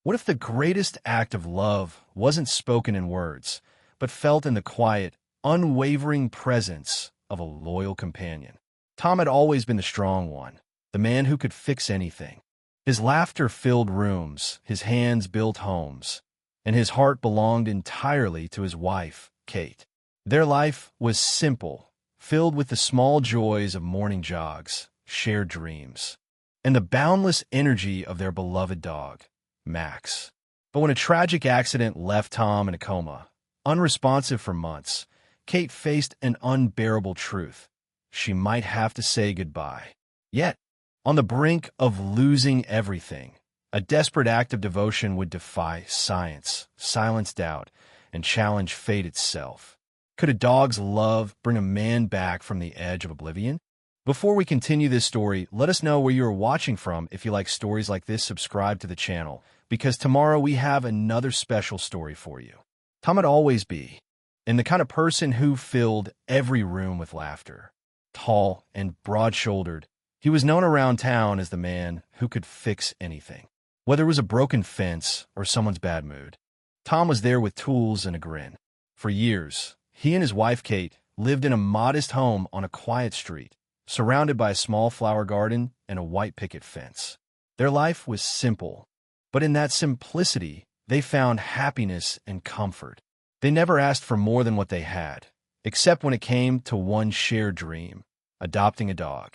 What if the greatest act of love wasn't spoken in words, but felt in the quiet, unwavering presence of a loyal companion? Tom had always been the strong one, the man who could fix anything. His laughter filled rooms, his hands built homes, and his heart belonged entirely to his wife, Kate. Their life was simple, filled with the small joys of morning jogs, shared dreams, and the boundless energy of their beloved dog, Max. But when a tragic accident left Tom in a coma, unresponsive for months, Kate faced an unbearable truth. She might have to say goodbye. Yet, on the brink of losing everything, a desperate act of devotion would defy science, silence doubt, and challenge fate itself. Could a dog's love bring a man back from the edge of oblivion? Before we continue this story, let us know where you are watching from. If you like stories like this, subscribe to the channel, because tomorrow we have another special story for you. Tom would always be, and the kind of person who filled every room with laughter. Tall and broad-shouldered, he was known around town as the man who could fix anything. Whether it was a broken fence or someone's bad mood, Tom was there with tools and a grin. For years, he and his wife Kate lived in a modest home on a quiet street, surrounded by a small flower garden and a white picket fence. Their life was simple, but in that simplicity, they found happiness and comfort. They never asked for more than what they had, except when it came to one shared dream, adopting a dog.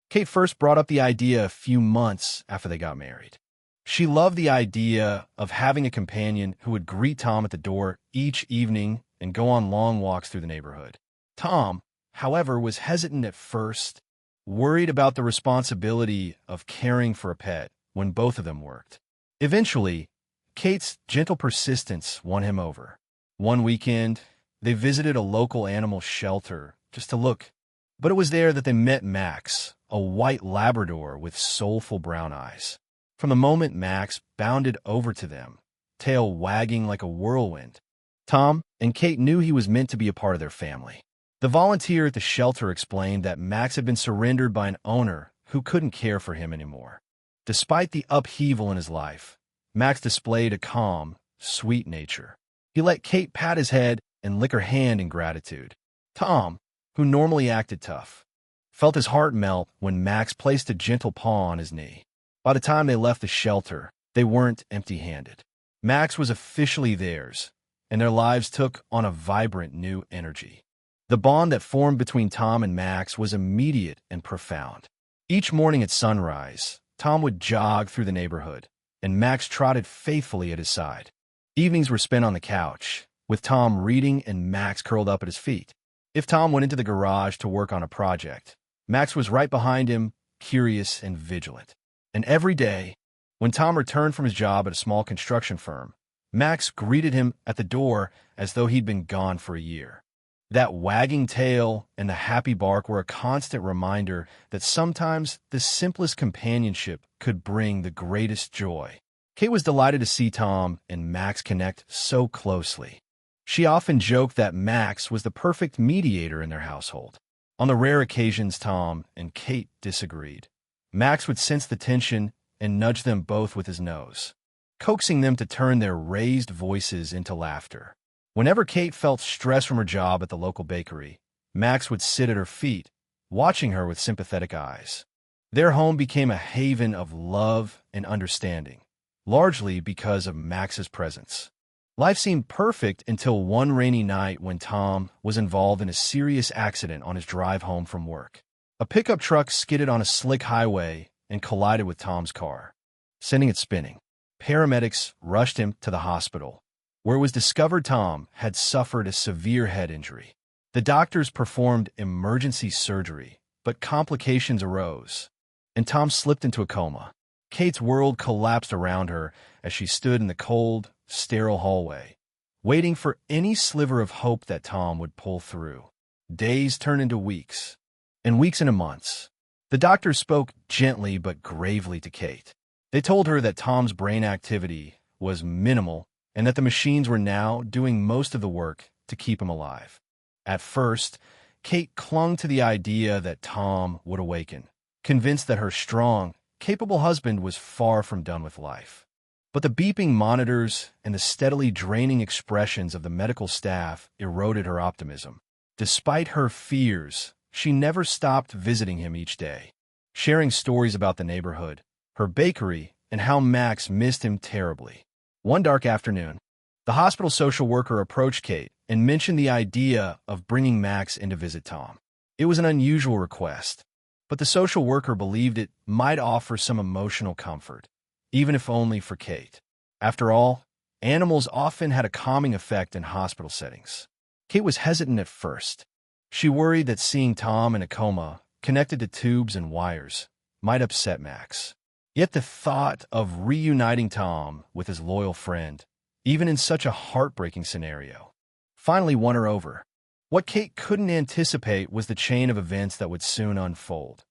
Kate first brought up the idea a few months after they got married. She loved the idea of having a companion who would greet Tom at the door each evening and go on long walks through the neighborhood. Tom, however, was hesitant at first, worried about the responsibility of caring for a pet when both of them worked. Eventually, Kate's gentle persistence won him over. One weekend, they visited a local animal shelter just to look, but it was there that they met Max, a white Labrador with soulful brown eyes. From the moment Max bounded over to them, tail wagging like a whirlwind, Tom and Kate knew he was meant to be a part of their family. The volunteer at the shelter explained that Max had been surrendered by an owner who couldn't care for him anymore. Despite the upheaval in his life, Max displayed a calm, sweet nature. He let Kate pat his head and lick her hand in gratitude. Tom, who normally acted tough, felt his heart melt when Max placed a gentle paw on his knee. By the time they left the shelter, they weren't empty-handed. Max was officially theirs, and their lives took on a vibrant new energy. The bond that formed between Tom and Max was immediate and profound. Each morning at sunrise, Tom would jog through the neighborhood, and Max trotted faithfully at his side. Evenings were spent on the couch, with Tom reading and Max curled up at his feet. If Tom went into the garage to work on a project, Max was right behind him, curious and vigilant. And every day, when Tom returned from his job at a small construction firm, Max greeted him at the door as though he'd been gone for a year. That wagging tail and the happy bark were a constant reminder that sometimes the simplest companionship could bring the greatest joy. Kate was delighted to see Tom and Max connect so closely. She often joked that Max was the perfect mediator in their household. On the rare occasions Tom and Kate disagreed, Max would sense the tension and nudge them both with his nose, coaxing them to turn their raised voices into laughter. Whenever Kate felt stress from her job at the local bakery, Max would sit at her feet, watching her with sympathetic eyes. Their home became a haven of love and understanding, largely because of Max's presence. Life seemed perfect until one rainy night when Tom was involved in a serious accident on his drive home from work. A pickup truck skidded on a slick highway and collided with Tom's car, sending it spinning. Paramedics rushed him to the hospital, where it was discovered Tom had suffered a severe head injury. The doctors performed emergency surgery, but complications arose, and Tom slipped into a coma. Kate's world collapsed around her as she stood in the cold, sterile hallway, waiting for any sliver of hope that Tom would pull through. Days turned into weeks, and weeks into months. The doctors spoke gently but gravely to Kate. They told her that Tom's brain activity was minimal and that the machines were now doing most of the work to keep him alive. At first, Kate clung to the idea that Tom would awaken, convinced that her strong, capable husband was far from done with life. But the beeping monitors and the steadily draining expressions of the medical staff eroded her optimism. Despite her fears, she never stopped visiting him each day, sharing stories about the neighborhood, her bakery, and how Max missed him terribly. One dark afternoon, the hospital social worker approached Kate and mentioned the idea of bringing Max in to visit Tom. It was an unusual request, but the social worker believed it might offer some emotional comfort, even if only for Kate. After all, animals often had a calming effect in hospital settings. Kate was hesitant at first. She worried that seeing Tom in a coma, connected to tubes and wires, might upset Max. Yet the thought of reuniting Tom with his loyal friend, even in such a heartbreaking scenario, finally won her over. What Kate couldn't anticipate was the chain of events that would soon unfold.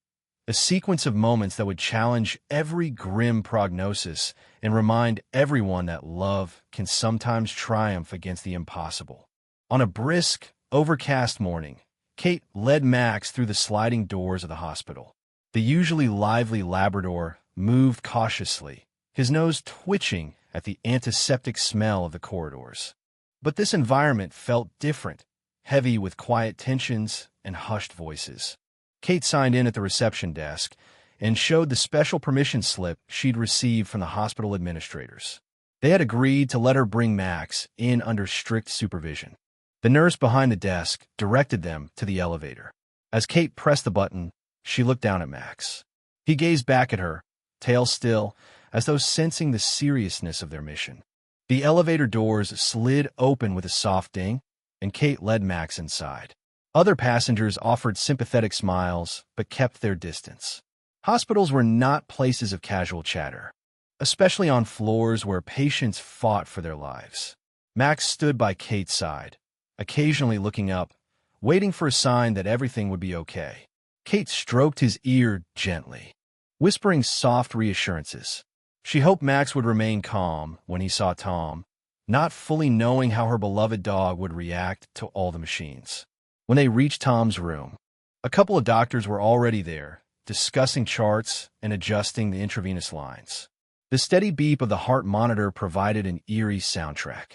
A sequence of moments that would challenge every grim prognosis and remind everyone that love can sometimes triumph against the impossible. On a brisk, overcast morning, Kate led Max through the sliding doors of the hospital. The usually lively Labrador moved cautiously, his nose twitching at the antiseptic smell of the corridors. But this environment felt different, heavy with quiet tensions and hushed voices. Kate signed in at the reception desk and showed the special permission slip she'd received from the hospital administrators. They had agreed to let her bring Max in under strict supervision. The nurse behind the desk directed them to the elevator. As Kate pressed the button, she looked down at Max. He gazed back at her, tail still, as though sensing the seriousness of their mission. The elevator doors slid open with a soft ding, and Kate led Max inside. Other passengers offered sympathetic smiles, but kept their distance. Hospitals were not places of casual chatter, especially on floors where patients fought for their lives. Max stood by Kate's side, occasionally looking up, waiting for a sign that everything would be okay. Kate stroked his ear gently, whispering soft reassurances. She hoped Max would remain calm when he saw Tom, not fully knowing how her beloved dog would react to all the machines. When they reached Tom's room, a couple of doctors were already there, discussing charts and adjusting the intravenous lines. The steady beep of the heart monitor provided an eerie soundtrack,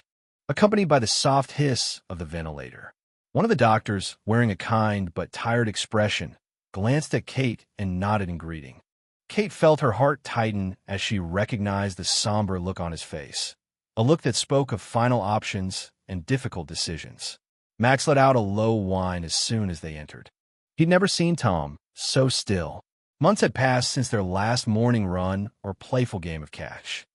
accompanied by the soft hiss of the ventilator. One of the doctors, wearing a kind but tired expression, glanced at Kate and nodded in greeting. Kate felt her heart tighten as she recognized the somber look on his face, a look that spoke of final options and difficult decisions. Max let out a low whine as soon as they entered. He'd never seen Tom so still. Months had passed since their last morning run or playful game of catch.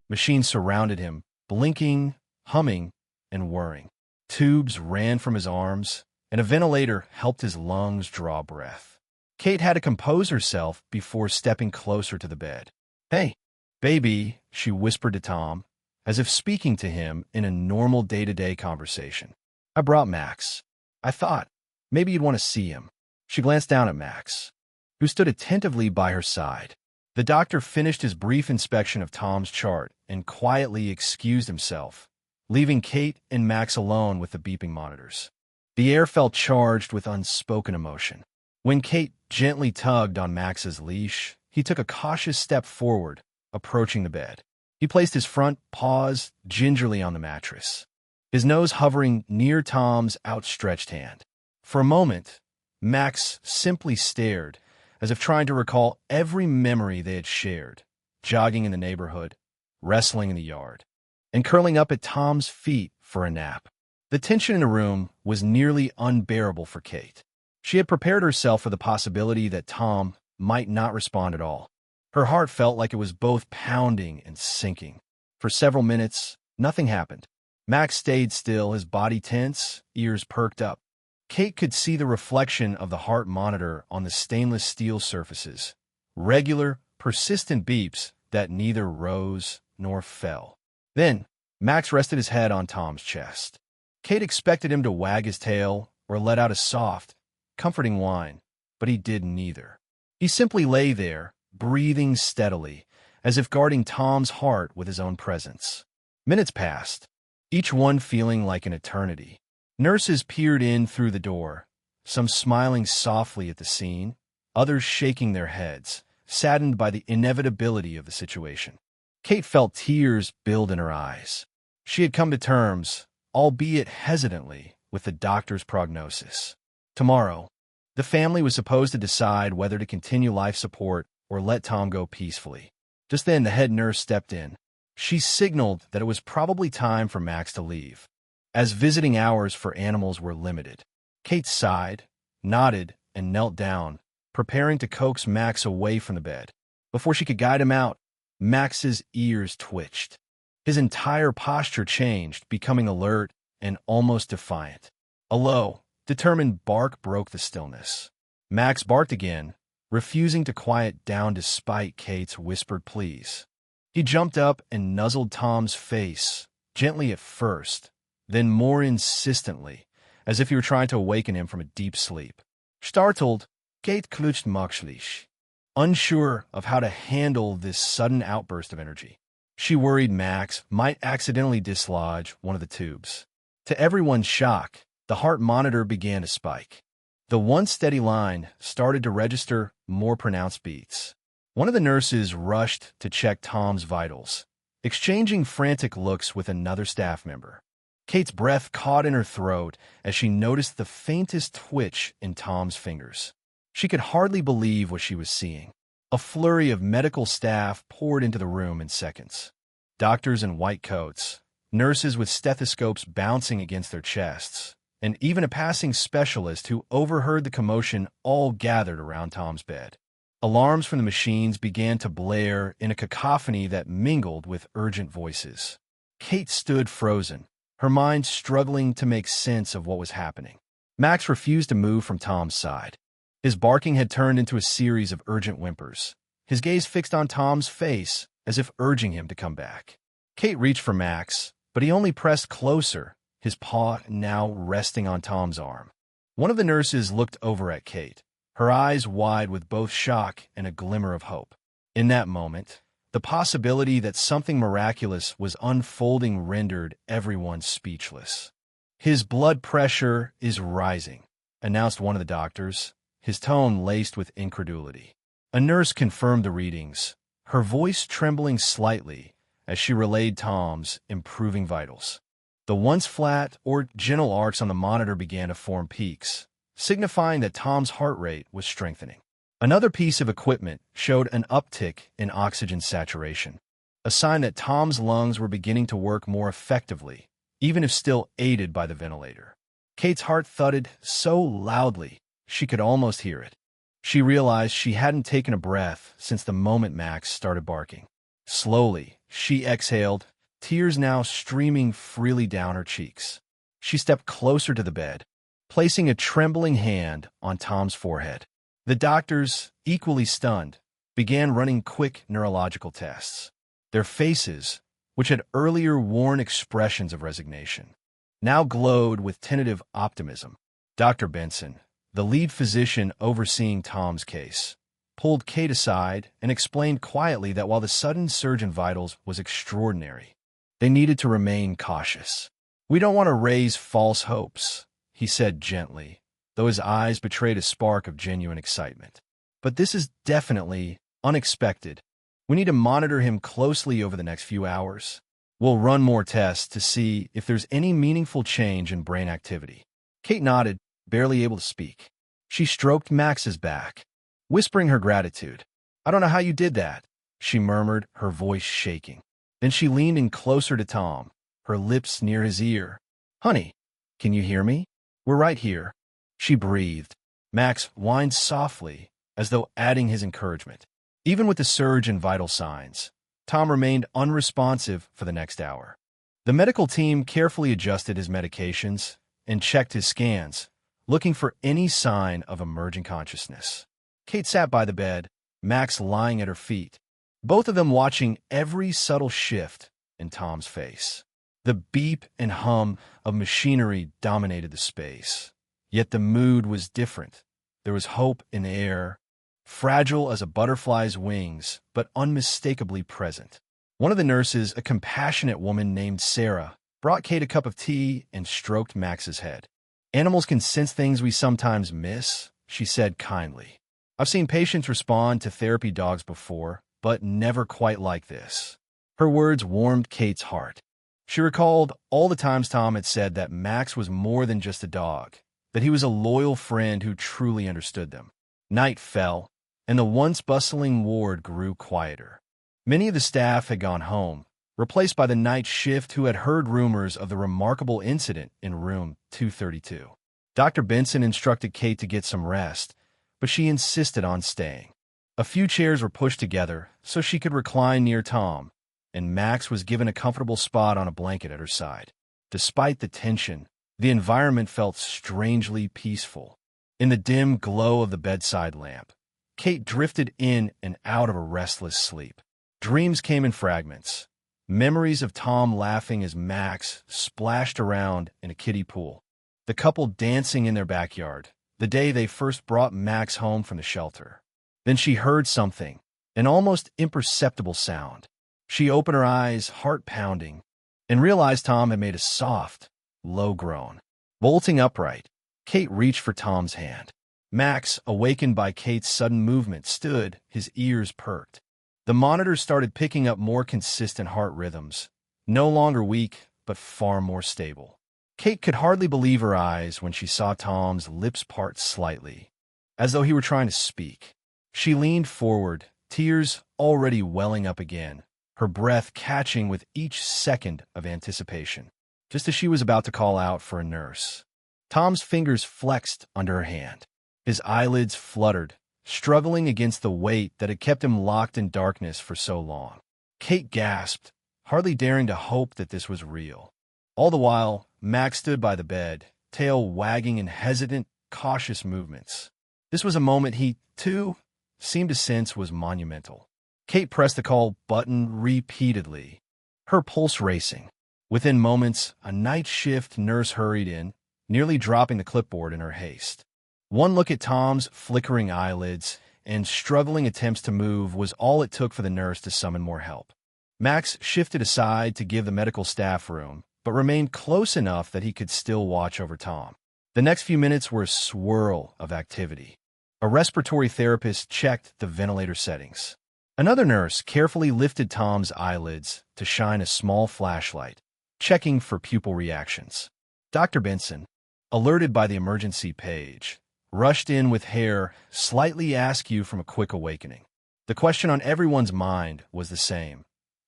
Machines surrounded him, blinking, humming, and whirring. Tubes ran from his arms, and a ventilator helped his lungs draw breath. Kate had to compose herself before stepping closer to the bed. "Hey, baby," she whispered to Tom, as if speaking to him in a normal day-to-day conversation. "I brought Max. I thought maybe you'd want to see him." She glanced down at Max, who stood attentively by her side. The doctor finished his brief inspection of Tom's chart and quietly excused himself, leaving Kate and Max alone with the beeping monitors. The air felt charged with unspoken emotion. When Kate gently tugged on Max's leash, he took a cautious step forward, approaching the bed. He placed his front paws gingerly on the mattress, his nose hovering near Tom's outstretched hand. For a moment, Max simply stared, as if trying to recall every memory they had shared, jogging in the neighborhood, wrestling in the yard, and curling up at Tom's feet for a nap. The tension in the room was nearly unbearable for Kate. She had prepared herself for the possibility that Tom might not respond at all. Her heart felt like it was both pounding and sinking. For several minutes, nothing happened. Max stayed still, his body tense, ears perked up. Kate could see the reflection of the heart monitor on the stainless steel surfaces, regular, persistent beeps that neither rose nor fell. Then, Max rested his head on Tom's chest. Kate expected him to wag his tail or let out a soft, comforting whine, but he did neither. He simply lay there, breathing steadily, as if guarding Tom's heart with his own presence. Minutes passed, each one feeling like an eternity. Nurses peered in through the door, some smiling softly at the scene, others shaking their heads, saddened by the inevitability of the situation. Kate felt tears build in her eyes. She had come to terms, albeit hesitantly, with the doctor's prognosis. Tomorrow, the family was supposed to decide whether to continue life support or let Tom go peacefully. Just then, the head nurse stepped in. She signaled that it was probably time for Max to leave, as visiting hours for animals were limited. Kate sighed, nodded, and knelt down, preparing to coax Max away from the bed. Before she could guide him out, Max's ears twitched. His entire posture changed, becoming alert and almost defiant. A low, determined bark broke the stillness. Max barked again, refusing to quiet down despite Kate's whispered pleas. He jumped up and nuzzled Tom's face, gently at first, then more insistently, as if he were trying to awaken him from a deep sleep. Startled, Kate clutched Maxlich, unsure of how to handle this sudden outburst of energy. She worried Max might accidentally dislodge one of the tubes. To everyone's shock, the heart monitor began to spike. The once steady line started to register more pronounced beats. One of the nurses rushed to check Tom's vitals, exchanging frantic looks with another staff member. Kate's breath caught in her throat as she noticed the faintest twitch in Tom's fingers. She could hardly believe what she was seeing. A flurry of medical staff poured into the room in seconds. Doctors in white coats, nurses with stethoscopes bouncing against their chests, and even a passing specialist who overheard the commotion all gathered around Tom's bed. Alarms from the machines began to blare in a cacophony that mingled with urgent voices. Kate stood frozen, her mind struggling to make sense of what was happening. Max refused to move from Tom's side. His barking had turned into a series of urgent whimpers, his gaze fixed on Tom's face as if urging him to come back. Kate reached for Max, but he only pressed closer, his paw now resting on Tom's arm. One of the nurses looked over at Kate, her eyes wide with both shock and a glimmer of hope. In that moment, the possibility that something miraculous was unfolding rendered everyone speechless. "His blood pressure is rising," announced one of the doctors, his tone laced with incredulity. A nurse confirmed the readings, her voice trembling slightly as she relayed Tom's improving vitals. The once flat or gentle arcs on the monitor began to form peaks, signifying that Tom's heart rate was strengthening. Another piece of equipment showed an uptick in oxygen saturation, a sign that Tom's lungs were beginning to work more effectively, even if still aided by the ventilator. Kate's heart thudded so loudly she could almost hear it. She realized she hadn't taken a breath since the moment Max started barking. Slowly, she exhaled, tears now streaming freely down her cheeks. She stepped closer to the bed, placing a trembling hand on Tom's forehead. The doctors, equally stunned, began running quick neurological tests. Their faces, which had earlier worn expressions of resignation, now glowed with tentative optimism. Dr. Benson, the lead physician overseeing Tom's case, pulled Kate aside and explained quietly that while the sudden surge in vitals was extraordinary, they needed to remain cautious. "We don't want to raise false hopes," he said gently, though his eyes betrayed a spark of genuine excitement. "But this is definitely unexpected. We need to monitor him closely over the next few hours. We'll run more tests to see if there's any meaningful change in brain activity." Kate nodded, barely able to speak. She stroked Max's back, whispering her gratitude. "I don't know how you did that," she murmured, her voice shaking. Then she leaned in closer to Tom, her lips near his ear. "Honey, can you hear me? We're right here," she breathed. Max whined softly, as though adding his encouragement. Even with the surge in vital signs, Tom remained unresponsive for the next hour. The medical team carefully adjusted his medications and checked his scans, looking for any sign of emerging consciousness. Kate sat by the bed, Max lying at her feet, both of them watching every subtle shift in Tom's face. The beep and hum of machinery dominated the space, yet the mood was different. There was hope in the air, fragile as a butterfly's wings, but unmistakably present. One of the nurses, a compassionate woman named Sarah, brought Kate a cup of tea and stroked Max's head. "Animals can sense things we sometimes miss," she said kindly. "I've seen patients respond to therapy dogs before, but never quite like this." Her words warmed Kate's heart. She recalled all the times Tom had said that Max was more than just a dog, that he was a loyal friend who truly understood them. Night fell, and the once bustling ward grew quieter. Many of the staff had gone home, replaced by the night shift who had heard rumors of the remarkable incident in room 232. Dr. Benson instructed Kate to get some rest, but she insisted on staying. A few chairs were pushed together so she could recline near Tom, and Max was given a comfortable spot on a blanket at her side. Despite the tension, the environment felt strangely peaceful. In the dim glow of the bedside lamp, Kate drifted in and out of a restless sleep. Dreams came in fragments. Memories of Tom laughing as Max splashed around in a kiddie pool. The couple dancing in their backyard, the day they first brought Max home from the shelter. Then she heard something, an almost imperceptible sound. She opened her eyes, heart pounding, and realized Tom had made a soft, low groan. Bolting upright, Kate reached for Tom's hand. Max, awakened by Kate's sudden movement, stood, his ears perked. The monitor started picking up more consistent heart rhythms, no longer weak, but far more stable. Kate could hardly believe her eyes when she saw Tom's lips part slightly, as though he were trying to speak. She leaned forward, tears already welling up again, her breath catching with each second of anticipation, just as she was about to call out for a nurse. Tom's fingers flexed under her hand. His eyelids fluttered, struggling against the weight that had kept him locked in darkness for so long. Kate gasped, hardly daring to hope that this was real. All the while, Max stood by the bed, tail wagging in hesitant, cautious movements. This was a moment he, too, seemed to sense was monumental. Kate pressed the call button repeatedly, her pulse racing. Within moments, a night shift nurse hurried in, nearly dropping the clipboard in her haste. One look at Tom's flickering eyelids and struggling attempts to move was all it took for the nurse to summon more help. Max shifted aside to give the medical staff room, but remained close enough that he could still watch over Tom. The next few minutes were a swirl of activity. A respiratory therapist checked the ventilator settings. Another nurse carefully lifted Tom's eyelids to shine a small flashlight, checking for pupil reactions. Dr. Benson, alerted by the emergency page, rushed in with hair slightly askew from a quick awakening. The question on everyone's mind was the same.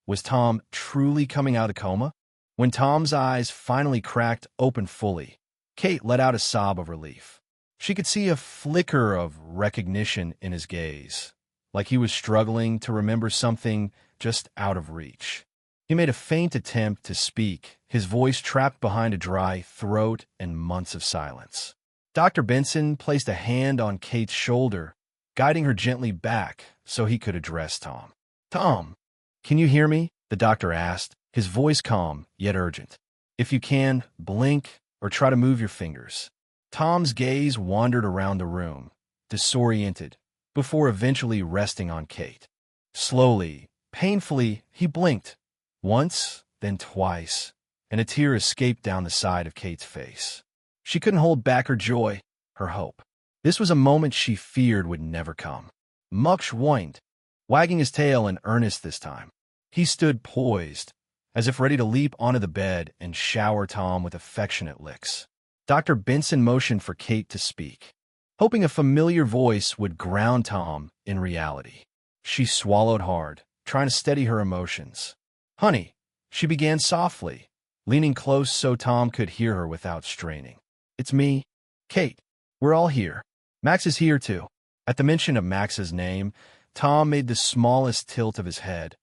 Was Tom truly coming out of coma? When Tom's eyes finally cracked open fully, Kate let out a sob of relief. She could see a flicker of recognition in his gaze, like he was struggling to remember something just out of reach. He made a faint attempt to speak, his voice trapped behind a dry throat and months of silence. Dr. Benson placed a hand on Kate's shoulder, guiding her gently back so he could address Tom. "Tom, can you hear me?" the doctor asked, his voice calm yet urgent. "If you can, blink or try to move your fingers." Tom's gaze wandered around the room, disoriented, before eventually resting on Kate. Slowly, painfully, he blinked. Once, then twice, and a tear escaped down the side of Kate's face. She couldn't hold back her joy, her hope. This was a moment she feared would never come. Muksh whined, wagging his tail in earnest this time. He stood poised, as if ready to leap onto the bed and shower Tom with affectionate licks. Dr. Benson motioned for Kate to speak, hoping a familiar voice would ground Tom in reality. She swallowed hard, trying to steady her emotions. "Honey," she began softly, leaning close so Tom could hear her without straining. "It's me, Kate. We're all here. Max is here, too." At the mention of Max's name, Tom made the smallest tilt of his head,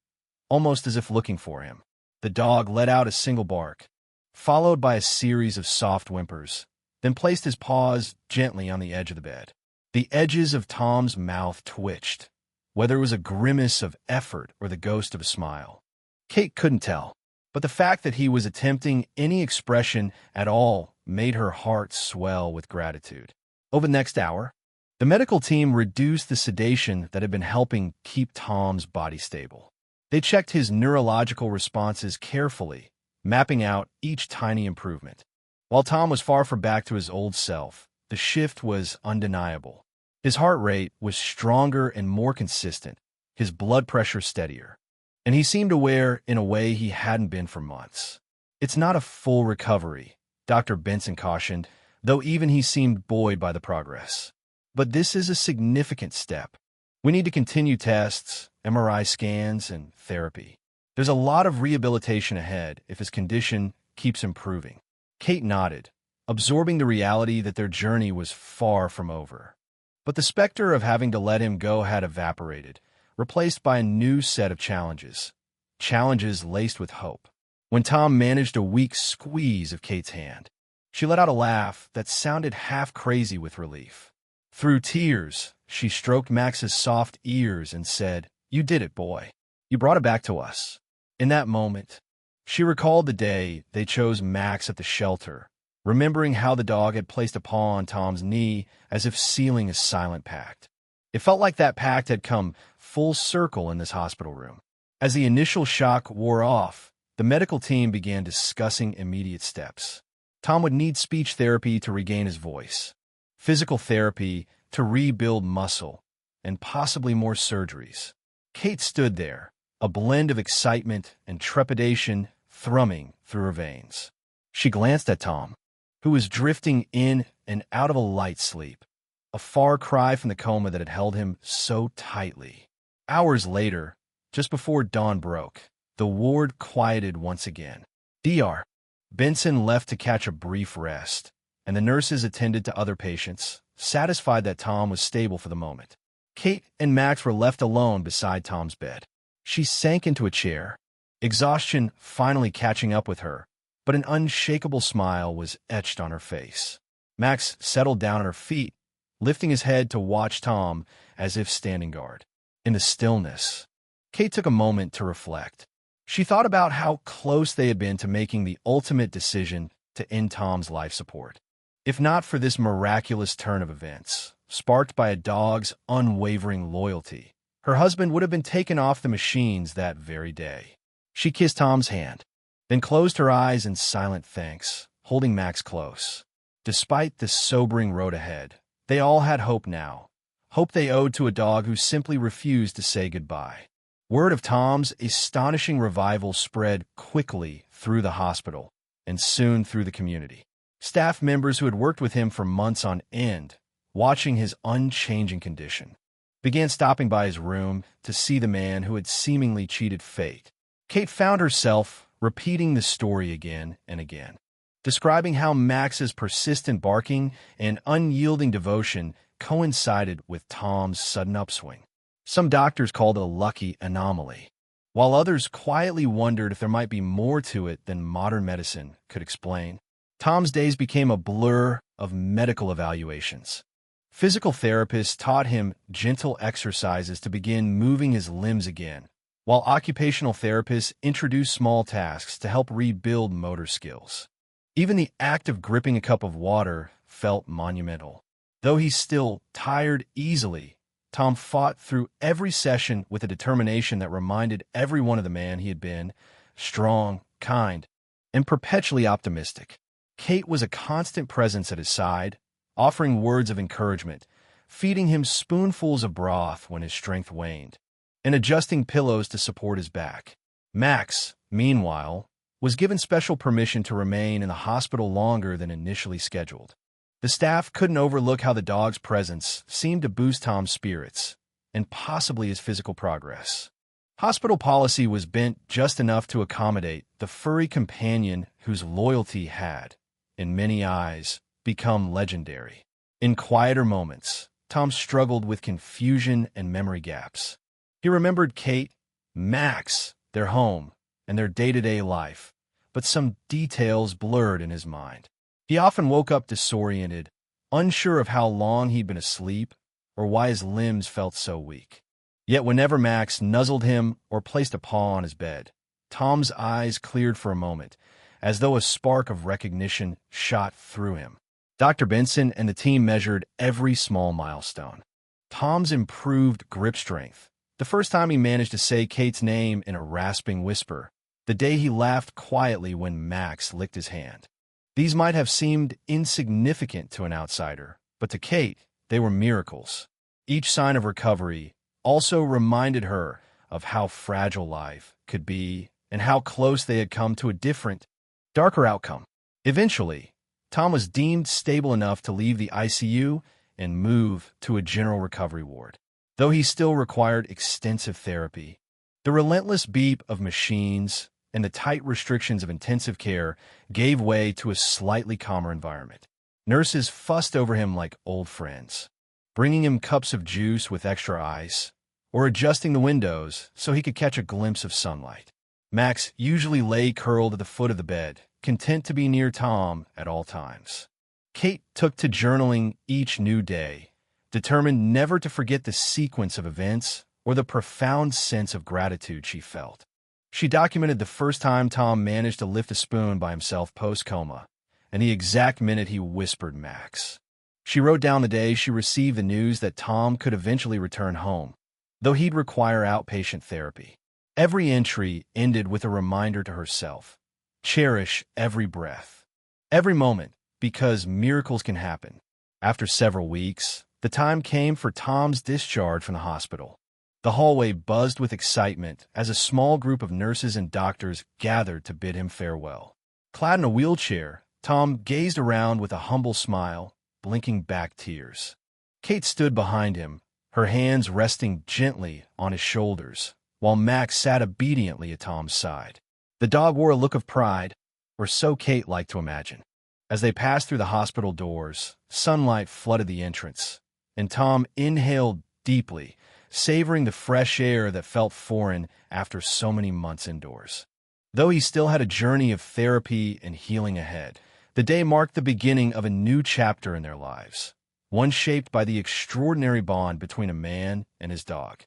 almost as if looking for him. The dog let out a single bark, followed by a series of soft whimpers, then placed his paws gently on the edge of the bed. The edges of Tom's mouth twitched, whether it was a grimace of effort or the ghost of a smile. Kate couldn't tell, but the fact that he was attempting any expression at all made her heart swell with gratitude. Over the next hour, the medical team reduced the sedation that had been helping keep Tom's body stable. They checked his neurological responses carefully, mapping out each tiny improvement. While Tom was far from back to his old self, the shift was undeniable. His heart rate was stronger and more consistent, his blood pressure steadier. and he seemed aware in a way he hadn't been for months. It's not a full recovery, Dr. Benson cautioned, though even he seemed buoyed by the progress. But this is a significant step. We need to continue tests, MRI scans, and therapy. There's a lot of rehabilitation ahead if his condition keeps improving. Kate nodded, absorbing the reality that their journey was far from over. But the specter of having to let him go had evaporated, replaced by a new set of challenges. Challenges laced with hope. When Tom managed a weak squeeze of Kate's hand, she let out a laugh that sounded half crazy with relief. Through tears, she stroked Max's soft ears and said, "You did it, boy. You brought it back to us." In that moment, she recalled the day they chose Max at the shelter, remembering how the dog had placed a paw on Tom's knee as if sealing a silent pact. It felt like that pact had come full circle in this hospital room. As the initial shock wore off, the medical team began discussing immediate steps. Tom would need speech therapy to regain his voice, physical therapy to rebuild muscle, and possibly more surgeries. Kate stood there, a blend of excitement and trepidation thrumming through her veins. She glanced at Tom, who was drifting in and out of a light sleep, a far cry from the coma that had held him so tightly. Hours later, just before dawn broke, the ward quieted once again. Dr. Benson left to catch a brief rest, and the nurses attended to other patients, satisfied that Tom was stable for the moment. Kate and Max were left alone beside Tom's bed. She sank into a chair, exhaustion finally catching up with her, but an unshakable smile was etched on her face. Max settled down at her feet, lifting his head to watch Tom as if standing guard. In the stillness, Kate took a moment to reflect. She thought about how close they had been to making the ultimate decision to end Tom's life support. If not for this miraculous turn of events, sparked by a dog's unwavering loyalty, her husband would have been taken off the machines that very day. She kissed Tom's hand, then closed her eyes in silent thanks, holding Max close. Despite the sobering road ahead, they all had hope now, hope they owed to a dog who simply refused to say goodbye. Word of Tom's astonishing revival spread quickly through the hospital and soon through the community. Staff members who had worked with him for months on end, watching his unchanging condition, began stopping by his room to see the man who had seemingly cheated fate. Kate found herself repeating the story again and again, describing how Max's persistent barking and unyielding devotion coincided with Tom's sudden upswing. Some doctors called it a lucky anomaly, while others quietly wondered if there might be more to it than modern medicine could explain. Tom's days became a blur of medical evaluations. Physical therapists taught him gentle exercises to begin moving his limbs again, while occupational therapists introduced small tasks to help rebuild motor skills. Even the act of gripping a cup of water felt monumental. Though he still tired easily, Tom fought through every session with a determination that reminded everyone of the man he had been, strong, kind, and perpetually optimistic. Kate was a constant presence at his side, offering words of encouragement, feeding him spoonfuls of broth when his strength waned, and adjusting pillows to support his back. Max, meanwhile, was given special permission to remain in the hospital longer than initially scheduled. The staff couldn't overlook how the dog's presence seemed to boost Tom's spirits and possibly his physical progress. Hospital policy was bent just enough to accommodate the furry companion whose loyalty had, in many eyes, become legendary. In quieter moments, Tom struggled with confusion and memory gaps. He remembered Kate, Max, their home, and their day-to-day life, but some details blurred in his mind. He often woke up disoriented, unsure of how long he'd been asleep or why his limbs felt so weak. Yet whenever Max nuzzled him or placed a paw on his bed, Tom's eyes cleared for a moment, as though a spark of recognition shot through him. Dr. Benson and the team measured every small milestone. Tom's improved grip strength, the first time he managed to say Kate's name in a rasping whisper, the day he laughed quietly when Max licked his hand. These might have seemed insignificant to an outsider, but to Kate, they were miracles. Each sign of recovery also reminded her of how fragile life could be and how close they had come to a different, darker outcome. Eventually, Tom was deemed stable enough to leave the ICU and move to a general recovery ward. Though he still required extensive therapy, the relentless beep of machines and the tight restrictions of intensive care gave way to a slightly calmer environment. Nurses fussed over him like old friends, bringing him cups of juice with extra ice, or adjusting the windows so he could catch a glimpse of sunlight. Max usually lay curled at the foot of the bed, content to be near Tom at all times. Kate took to journaling each new day, determined never to forget the sequence of events or the profound sense of gratitude she felt. She documented the first time Tom managed to lift a spoon by himself post-coma, and the exact minute he whispered Max. She wrote down the day she received the news that Tom could eventually return home, though he'd require outpatient therapy. Every entry ended with a reminder to herself: cherish every breath, every moment, because miracles can happen. After several weeks, the time came for Tom's discharge from the hospital. The hallway buzzed with excitement as a small group of nurses and doctors gathered to bid him farewell. Clad in a wheelchair, Tom gazed around with a humble smile, blinking back tears. Kate stood behind him, her hands resting gently on his shoulders, while Max sat obediently at Tom's side. The dog wore a look of pride, or so Kate liked to imagine. As they passed through the hospital doors, sunlight flooded the entrance, and Tom inhaled deeply, savoring the fresh air that felt foreign after so many months indoors. Though he still had a journey of therapy and healing ahead, the day marked the beginning of a new chapter in their lives, one shaped by the extraordinary bond between a man and his dog.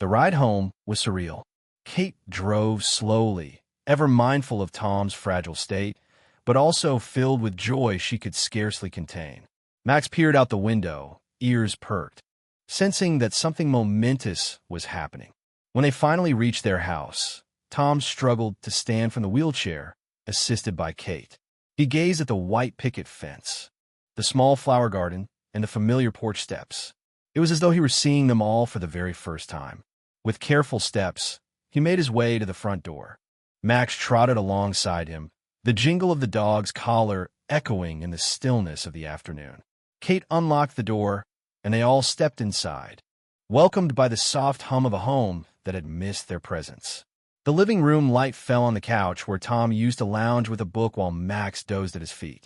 The ride home was surreal. Kate drove slowly, ever mindful of Tom's fragile state, but also filled with joy she could scarcely contain. Max peered out the window, ears perked, sensing that something momentous was happening. When they finally reached their house, Tom struggled to stand from the wheelchair, assisted by Kate. He gazed at the white picket fence, the small flower garden, and the familiar porch steps. It was as though he were seeing them all for the very first time. With careful steps, he made his way to the front door. Max trotted alongside him, the jingle of the dog's collar echoing in the stillness of the afternoon. Kate unlocked the door, and they all stepped inside, welcomed by the soft hum of a home that had missed their presence. The living room light fell on the couch where Tom used to lounge with a book while Max dozed at his feet.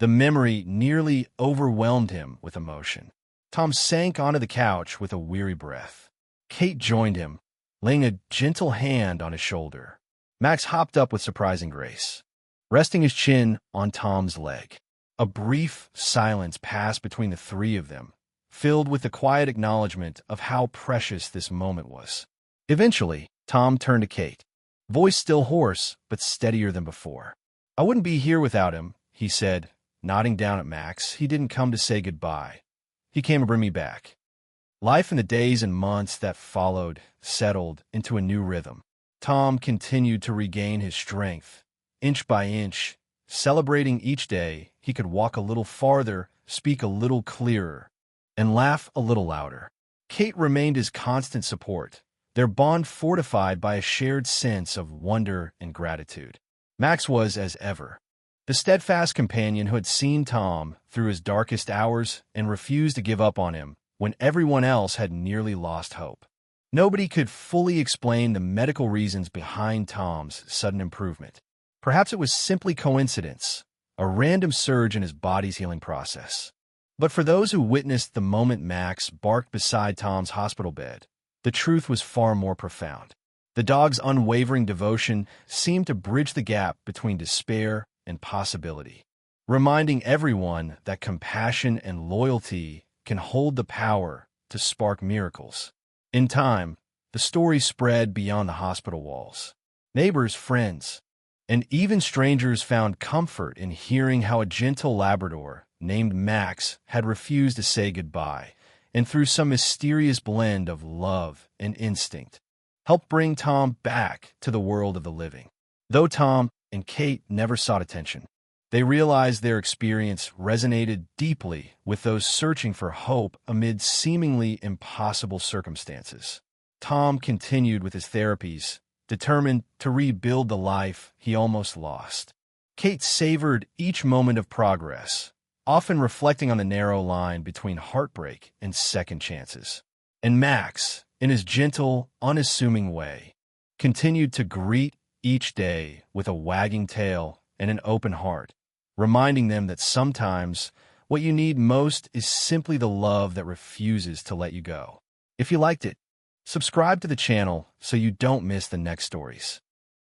The memory nearly overwhelmed him with emotion. Tom sank onto the couch with a weary breath. Kate joined him, laying a gentle hand on his shoulder. Max hopped up with surprising grace, resting his chin on Tom's leg. A brief silence passed between the three of them, filled with the quiet acknowledgement of how precious this moment was. Eventually, Tom turned to Kate, voice still hoarse but steadier than before. "I wouldn't be here without him," he said, nodding down at Max. "He didn't come to say goodbye. He came to bring me back." Life in the days and months that followed settled into a new rhythm. Tom continued to regain his strength, inch by inch, celebrating each day he could walk a little farther, speak a little clearer, and laugh a little louder. Kate remained his constant support, their bond fortified by a shared sense of wonder and gratitude. Max was, as ever, the steadfast companion who had seen Tom through his darkest hours and refused to give up on him when everyone else had nearly lost hope. Nobody could fully explain the medical reasons behind Tom's sudden improvement. Perhaps it was simply coincidence, a random surge in his body's healing process. But for those who witnessed the moment Max barked beside Tom's hospital bed, the truth was far more profound. The dog's unwavering devotion seemed to bridge the gap between despair and possibility, reminding everyone that compassion and loyalty can hold the power to spark miracles. In time, the story spread beyond the hospital walls. Neighbors, friends, and even strangers found comfort in hearing how a gentle Labrador named Max had refused to say goodbye, and through some mysterious blend of love and instinct, helped bring Tom back to the world of the living. Though Tom and Kate never sought attention, they realized their experience resonated deeply with those searching for hope amid seemingly impossible circumstances. Tom continued with his therapies, determined to rebuild the life he almost lost. Kate savored each moment of progress, often reflecting on the narrow line between heartbreak and second chances. And Max, in his gentle, unassuming way, continued to greet each day with a wagging tail and an open heart, reminding them that sometimes what you need most is simply the love that refuses to let you go. If you liked it, subscribe to the channel so you don't miss the next stories.